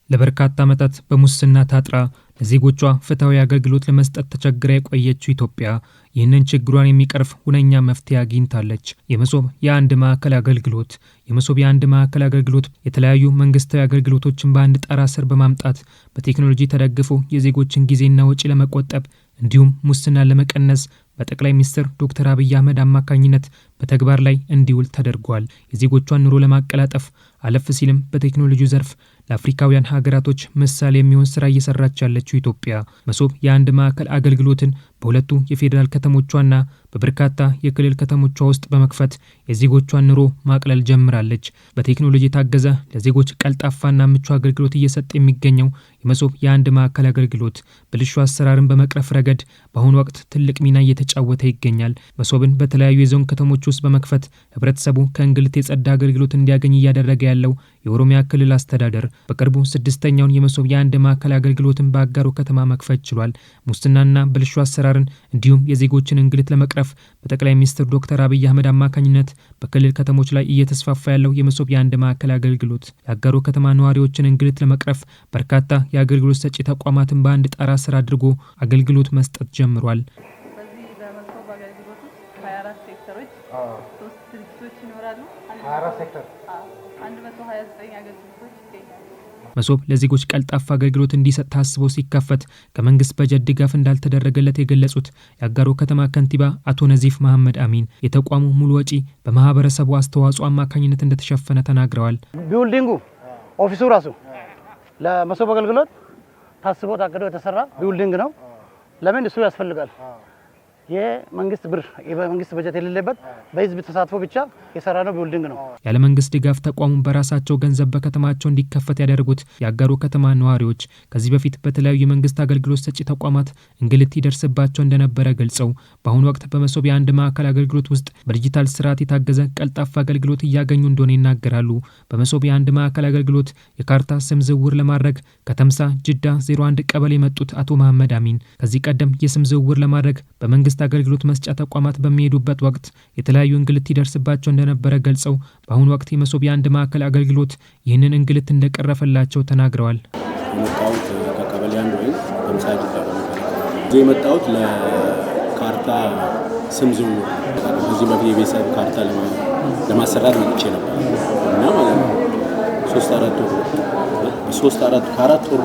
ለበርካታ ዓመታት በሙስና ታጥራ ለዜጎቿ ፍትሃዊ አገልግሎት ለመስጠት ተቸግራ የቆየችው ኢትዮጵያ ይህንን ችግሯን የሚቀርፍ ሁነኛ መፍትሄ አግኝታለች። የመሶብ የአንድ ማዕከል አገልግሎት የመሶብ የአንድ ማዕከል አገልግሎት የተለያዩ መንግስታዊ አገልግሎቶችን በአንድ ጣራ ስር በማምጣት በቴክኖሎጂ ተደግፎ የዜጎችን ጊዜና ወጪ ለመቆጠብ እንዲሁም ሙስናን ለመቀነስ በጠቅላይ ሚኒስትር ዶክተር አብይ አህመድ አማካኝነት በተግባር ላይ እንዲውል ተደርጓል። የዜጎቿን ኑሮ ለማቀላጠፍ አለፍ ሲልም በቴክኖሎጂው ዘርፍ ለአፍሪካውያን ሀገራቶች ምሳሌ የሚሆን ስራ እየሰራች ያለችው ኢትዮጵያ መሶብ የአንድ ማዕከል አገልግሎትን በሁለቱ የፌዴራል ከተሞቿና በበርካታ የክልል ከተሞቿ ውስጥ በመክፈት የዜጎቿን ኑሮ ማቅለል ጀምራለች። በቴክኖሎጂ የታገዘ ለዜጎች ቀልጣፋና ምቹ አገልግሎት እየሰጠ የሚገኘው የመሶብ የአንድ ማዕከል አገልግሎት ብልሹ አሰራርን በመቅረፍ ረገድ በአሁኑ ወቅት ትልቅ ሚና እየተጫወተ ይገኛል። መሶብን በተለያዩ የዞን ከተሞች ውስጥ በመክፈት ህብረተሰቡ ከእንግልት የጸዳ አገልግሎት እንዲያገኝ እያደረገ ያለው የኦሮሚያ ክልል አስተዳደር በቅርቡ 6ኛውን የመሶብ የአንድ ማዕከል አገልግሎትን በአጋሮ ከተማ መክፈት ችሏል። ሙስናና ብልሹ አሰራርን እንዲሁም የዜጎችን እንግልት ለመቅረፍ በጠቅላይ ሚኒስትር ዶክተር አብይ አህመድ አማካኝነት በክልል ከተሞች ላይ እየተስፋፋ ያለው የመሶብ የአንድ ማዕከል አገልግሎት የአጋሮ ከተማ ነዋሪዎችን እንግልት ለመቅረፍ በርካታ የአገልግሎት ሰጪ ተቋማትን በአንድ ጣራ ስር አድርጎ አገልግሎት መስጠት ጀምሯል። በዚህ በመሶብ አገልግሎት ውስጥ 24 ሴክተሮች 3 ድርጅቶች ይኖራሉ። 24 ሴክተር 129 አገልግሎቶች ይገኛሉ። መሶብ ለዜጎች ቀልጣፋ አገልግሎት እንዲሰጥ ታስቦ ሲከፈት ከመንግስት በጀት ድጋፍ እንዳልተደረገለት የገለጹት የአጋሮ ከተማ ከንቲባ አቶ ነዚፍ መሐመድ አሚን የተቋሙ ሙሉ ወጪ በማህበረሰቡ አስተዋጽኦ አማካኝነት እንደተሸፈነ ተናግረዋል። ቢልዲንጉ ኦፊሱ ራሱ ለመሶብ አገልግሎት ታስቦ ታቅዶ የተሰራ ቢልዲንግ ነው። ለምን እሱ ያስፈልጋል? የመንግስት ብር የመንግስት በጀት የሌለበት በህዝብ ተሳትፎ ብቻ የሰራ ነው ቢልዲንግ ነው። ያለ መንግስት ድጋፍ ተቋሙን በራሳቸው ገንዘብ በከተማቸው እንዲከፈት ያደረጉት የአጋሮ ከተማ ነዋሪዎች ከዚህ በፊት በተለያዩ የመንግስት አገልግሎት ሰጪ ተቋማት እንግልት ይደርስባቸው እንደነበረ ገልጸው በአሁኑ ወቅት በመሶብ የአንድ ማዕከል አገልግሎት ውስጥ በዲጂታል ስርዓት የታገዘ ቀልጣፋ አገልግሎት እያገኙ እንደሆነ ይናገራሉ። በመሶብ የአንድ ማዕከል አገልግሎት የካርታ ስም ዝውውር ለማድረግ ከተምሳ ጅዳ 01 ቀበሌ የመጡት አቶ መሐመድ አሚን ከዚህ ቀደም የስም ዝውውር ለማድረግ በመንግስት አገልግሎት መስጫ ተቋማት በሚሄዱበት ወቅት የተለያዩ እንግልት ይደርስባቸው እንደነበረ ገልጸው በአሁኑ ወቅት የመሶብ የአንድ ማዕከል አገልግሎት ይህንን እንግልት እንደቀረፈላቸው ተናግረዋል። የመጣሁት ከቀበሌ አንድ ወይም ከምሳ ጅዳ ነው የመጣሁት ለካርታ ስም ዝውውር እዚህ በፊት የቤተሰብ ካርታ ለማሰራት መጥቼ ነበር እና ማለት ነው 4 ወር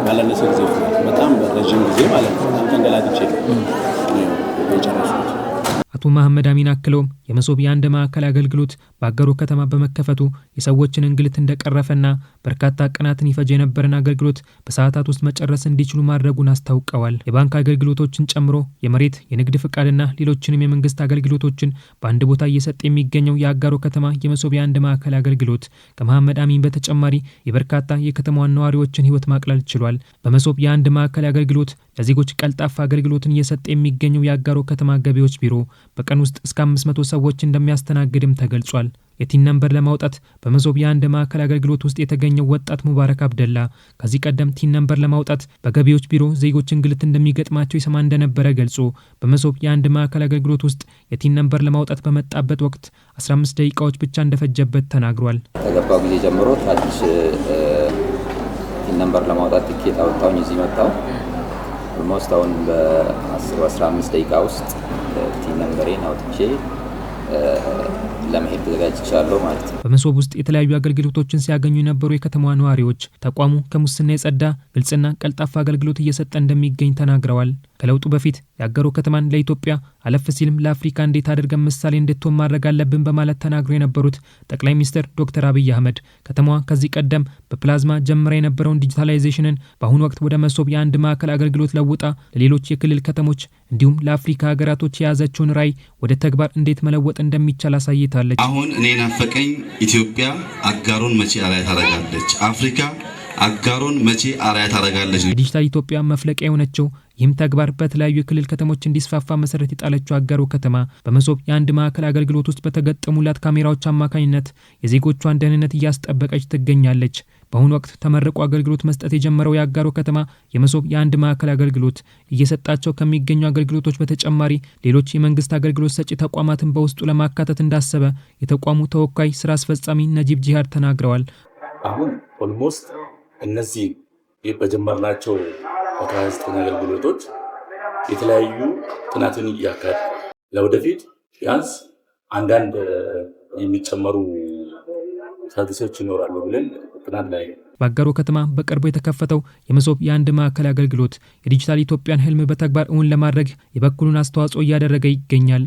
ባለነሰ ጊዜ በጣም ረጅም ጊዜ ማለት ነው በጣም ተንገላትቼ የጨረስኩት። አቶ መሐመድ አሚን አክለውም የመሶብ የአንድ ማዕከል አገልግሎት በአጋሮ ከተማ በመከፈቱ የሰዎችን እንግልት እንደቀረፈና በርካታ ቀናትን ይፈጅ የነበረን አገልግሎት በሰዓታት ውስጥ መጨረስ እንዲችሉ ማድረጉን አስታውቀዋል። የባንክ አገልግሎቶችን ጨምሮ የመሬት የንግድ ፍቃድና ሌሎችንም የመንግስት አገልግሎቶችን በአንድ ቦታ እየሰጠ የሚገኘው የአጋሮ ከተማ የመሶብ የአንድ ማዕከል አገልግሎት ከመሐመድ አሚን በተጨማሪ የበርካታ የከተማዋን ነዋሪዎችን ህይወት ማቅለል ችሏል። በመሶብ የአንድ ማዕከል አገልግሎት ለዜጎች ቀልጣፋ አገልግሎትን እየሰጠ የሚገኘው የአጋሮ ከተማ ገቢዎች ቢሮ በቀን ውስጥ እስከ 500 ሰዎች እንደሚያስተናግድም ተገልጿል። የቲን ነምበር ለማውጣት በመሶብ የአንድ ማዕከል አገልግሎት ውስጥ የተገኘው ወጣት ሙባረክ አብደላ ከዚህ ቀደም ቲን ነምበር ለማውጣት በገቢዎች ቢሮ ዜጎች እንግልት እንደሚገጥማቸው ይሰማ እንደነበረ ገልጾ በመሶብ የአንድ ማዕከል አገልግሎት ውስጥ የቲን ነምበር ለማውጣት በመጣበት ወቅት 15 ደቂቃዎች ብቻ እንደፈጀበት ተናግሯል። ከገባው ጊዜ ጀምሮ ታች ቲን ነምበር ለማውጣት ትኬት አወጣሁኝ። እዚህ መጣሁ። ኦልሞስት አሁን በ10-15 ደቂቃ ውስጥ ቲን ነምበሬን አውጥቼ ለመሄድ ተዘጋጅቻለሁ ማለት ነው። በመሶብ ውስጥ የተለያዩ አገልግሎቶችን ሲያገኙ የነበሩ የከተማዋ ነዋሪዎች ተቋሙ ከሙስና የጸዳ ግልጽና ቀልጣፋ አገልግሎት እየሰጠ እንደሚገኝ ተናግረዋል። ከለውጡ በፊት የአጋሮ ከተማን ለኢትዮጵያ አለፍ ሲልም ለአፍሪካ እንዴት አድርገን ምሳሌ እንድትሆን ማድረግ አለብን በማለት ተናግረው የነበሩት ጠቅላይ ሚኒስትር ዶክተር አብይ አህመድ ከተማዋ ከዚህ ቀደም በፕላዝማ ጀምራ የነበረውን ዲጂታላይዜሽንን በአሁኑ ወቅት ወደ መሶብ የአንድ ማዕከል አገልግሎት ለውጣ ለሌሎች የክልል ከተሞች እንዲሁም ለአፍሪካ ሀገራቶች የያዘችውን ራዕይ ወደ ተግባር እንዴት መለወጥ እንደሚቻል አሳይታለች። አሁን እኔ ናፈቀኝ ኢትዮጵያ አጋሮን መቼ አርአያ ታደርጋለች? አፍሪካ አጋሮን መቼ አርአያ ታደርጋለች? የዲጂታል ኢትዮጵያ መፍለቂያ የሆነችው ይህም ተግባር በተለያዩ የክልል ከተሞች እንዲስፋፋ መሰረት የጣለችው አጋሮ ከተማ በመሶብ የአንድ ማዕከል አገልግሎት ውስጥ በተገጠሙላት ካሜራዎች አማካኝነት የዜጎቿን ደህንነት እያስጠበቀች ትገኛለች። በአሁኑ ወቅት ተመርቆ አገልግሎት መስጠት የጀመረው የአጋሮ ከተማ የመሶብ የአንድ ማዕከል አገልግሎት እየሰጣቸው ከሚገኙ አገልግሎቶች በተጨማሪ ሌሎች የመንግስት አገልግሎት ሰጪ ተቋማትን በውስጡ ለማካተት እንዳሰበ የተቋሙ ተወካይ ስራ አስፈጻሚ ነጂብ ጂሃድ ተናግረዋል። አሁን ኦልሞስት እነዚህ በጀመርናቸው 29 አገልግሎቶች የተለያዩ ጥናትን እያካሄድ ለወደፊት ቢያንስ አንዳንድ የሚጨመሩ ሰርቪሶች ይኖራሉ ብለን ጥናት ላይ በአጋሮ ከተማ በቅርቡ የተከፈተው የመሶብ የአንድ ማዕከል አገልግሎት የዲጂታል ኢትዮጵያን ህልም በተግባር እውን ለማድረግ የበኩሉን አስተዋጽኦ እያደረገ ይገኛል።